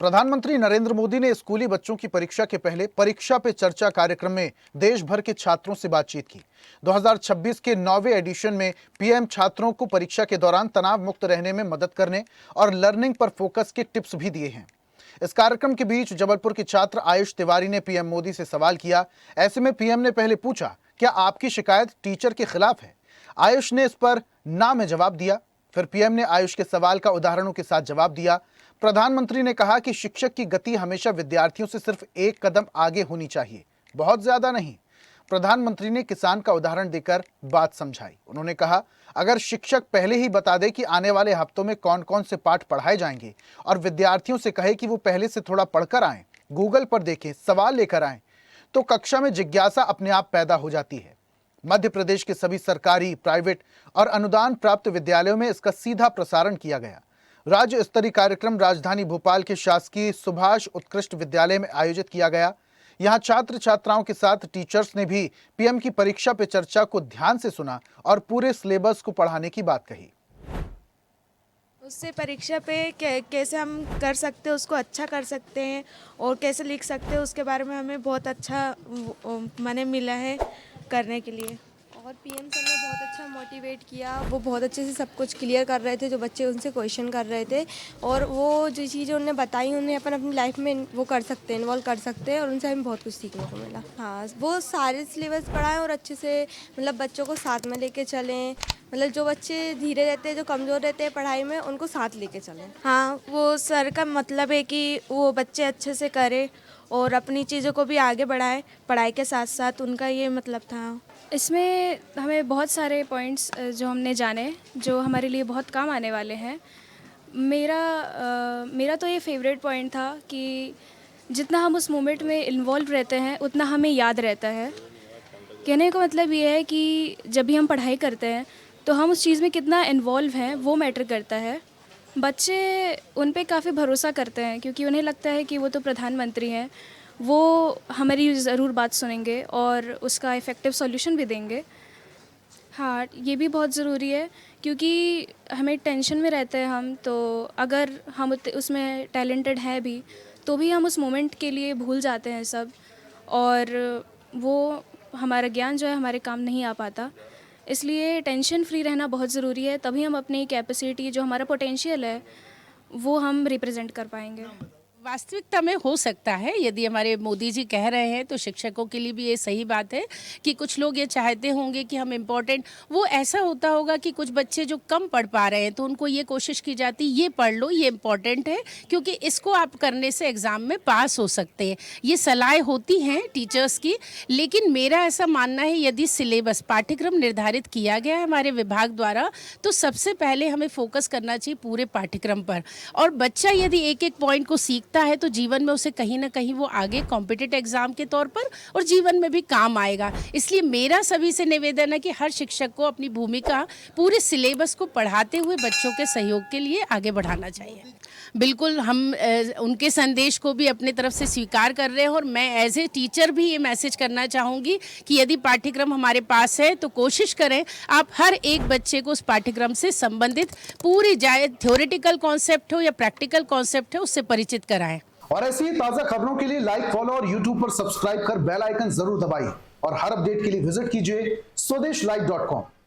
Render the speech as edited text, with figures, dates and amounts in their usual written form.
प्रधानमंत्री नरेंद्र मोदी ने स्कूली बच्चों की परीक्षा के पहले परीक्षा पे चर्चा कार्यक्रम में देश भर के छात्रों से बातचीत की। 2026 के 9वें एडिशन में पीएम छात्रों को परीक्षा के दौरान तनाव मुक्त रहने में मदद करने और लर्निंग पर फोकस के टिप्स भी दिए हैं। इस कार्यक्रम के बीच जबलपुर के छात्र आयुष तिवारी ने पीएम मोदी से सवाल किया। ऐसे में पीएम ने पहले पूछा, क्या आपकी शिकायत टीचर के खिलाफ है? आयुष ने इस पर ना में जवाब दिया। फिर पीएम ने आयुष के सवाल का उदाहरणों के साथ जवाब दिया। प्रधानमंत्री ने कहा कि शिक्षक की गति हमेशा विद्यार्थियों से सिर्फ एक कदम आगे होनी चाहिए, बहुत ज्यादा नहीं। प्रधानमंत्री ने किसान का उदाहरण देकर बात समझाई। उन्होंने कहा, अगर शिक्षक पहले ही बता दे कि आने वाले हफ्तों में कौन कौन से पाठ पढ़ाए जाएंगे और विद्यार्थियों से कहे कि वो पहले से थोड़ा पढ़कर आएं, गूगल पर देखें, सवाल लेकर आएं, तो कक्षा में जिज्ञासा अपने आप पैदा हो जाती है। मध्य प्रदेश के सभी सरकारी, प्राइवेट और अनुदान प्राप्त विद्यालयों में इसका सीधा प्रसारण किया गया। राज्य स्तरीय कार्यक्रम राजधानी भोपाल के शासकीय सुभाष उत्कृष्ट विद्यालय में आयोजित किया गया। यहां छात्र छात्राओं के साथ टीचर्स ने भी पीएम की परीक्षा पे चर्चा को ध्यान से सुना और पूरे सिलेबस को पढ़ाने की बात कही। उससे परीक्षा पे कैसे हम कर सकते हैं, उसको अच्छा कर सकते हैं और कैसे लिख सकते हैं, उसके बारे में हमें बहुत अच्छा माने मिला है करने के लिए। और पीएम सर ने बहुत अच्छा मोटिवेट किया। वो बहुत अच्छे से सब कुछ क्लियर कर रहे थे, जो बच्चे उनसे क्वेश्चन कर रहे थे, और वो जो चीज़ें उन्होंने बताई उन्हें अपनी लाइफ में वो कर सकते हैं, इन्वॉल्व कर सकते हैं, और उनसे हमें बहुत कुछ सीखने को मिला। हाँ, वो सारे सिलेबस पढ़ाएं और अच्छे से मतलब बच्चों को साथ में लेके चलें। मतलब जो बच्चे धीरे रहते हैं, जो कमज़ोर रहते हैं पढ़ाई में, उनको साथ लेके चलें। हाँ, वो सर का मतलब है कि वो बच्चे अच्छे से करें और अपनी चीज़ों को भी आगे बढ़ाएं पढ़ाई के साथ साथ, उनका ये मतलब था। इसमें हमें बहुत सारे पॉइंट्स जो हमने जाने, जो हमारे लिए बहुत काम आने वाले हैं। मेरा तो ये फेवरेट पॉइंट था कि जितना हम उस मोमेंट में इन्वॉल्व रहते हैं उतना हमें याद रहता है। कहने का मतलब ये है कि जब भी हम पढ़ाई करते हैं तो हम उस चीज़ में कितना इन्वॉल्व हैं वो मैटर करता है। बच्चे उन पे काफ़ी भरोसा करते हैं क्योंकि उन्हें लगता है कि वो तो प्रधानमंत्री हैं, वो हमारी ज़रूर बात सुनेंगे और उसका इफ़ेक्टिव सॉल्यूशन भी देंगे। हाँ, ये भी बहुत ज़रूरी है क्योंकि हमें टेंशन में रहते हैं हम, तो अगर हम उसमें टैलेंटेड हैं भी तो भी हम उस मोमेंट के लिए भूल जाते हैं सब, और वो हमारा ज्ञान जो है हमारे काम नहीं आ पाता। इसलिए टेंशन फ्री रहना बहुत ज़रूरी है, तभी हम अपनी कैपेसिटी, जो हमारा पोटेंशियल है, वो हम रिप्रेजेंट कर पाएंगे। वास्तविकता में हो सकता है, यदि हमारे मोदी जी कह रहे हैं तो शिक्षकों के लिए भी ये सही बात है कि कुछ लोग ये चाहते होंगे कि हम इम्पोर्टेंट, वो ऐसा होता होगा कि कुछ बच्चे जो कम पढ़ पा रहे हैं तो उनको ये कोशिश की जाती, ये पढ़ लो, ये इम्पोर्टेंट है क्योंकि इसको आप करने से एग्ज़ाम में पास हो सकते हैं। ये सलाह होती हैं टीचर्स की, लेकिन मेरा ऐसा मानना है यदि सिलेबस पाठ्यक्रम निर्धारित किया गया है हमारे विभाग द्वारा तो सबसे पहले हमें फोकस करना चाहिए पूरे पाठ्यक्रम पर। और बच्चा यदि एक एक पॉइंट को सीखता है तो जीवन में उसे कहीं ना कहीं वो आगे कॉम्पिटिटिव एग्जाम के तौर पर और जीवन में भी काम आएगा। इसलिए मेरा सभी से निवेदन है कि हर शिक्षक को अपनी भूमिका पूरे सिलेबस को पढ़ाते हुए बच्चों के सहयोग के लिए आगे बढ़ाना चाहिए। बिल्कुल, हम उनके संदेश को भी अपने तरफ से स्वीकार कर रहे हैं और मैं एज ए टीचर भी ये मैसेज करना चाहूँगी कि यदि पाठ्यक्रम हमारे पास है तो कोशिश करें आप हर एक बच्चे को उस पाठ्यक्रम से संबंधित पूरी, चाहे थ्योरेटिकल कॉन्सेप्ट हो या प्रैक्टिकल कॉन्सेप्ट हो, उससे परिचित कराएं। और ऐसी ही ताजा खबरों के लिए लाइक, फॉलो और यूट्यूब पर सब्सक्राइब कर बेल आइकन जरूर दबाइए और हर अपडेट के लिए विजिट कीजिए स्वदेशलाइव.com।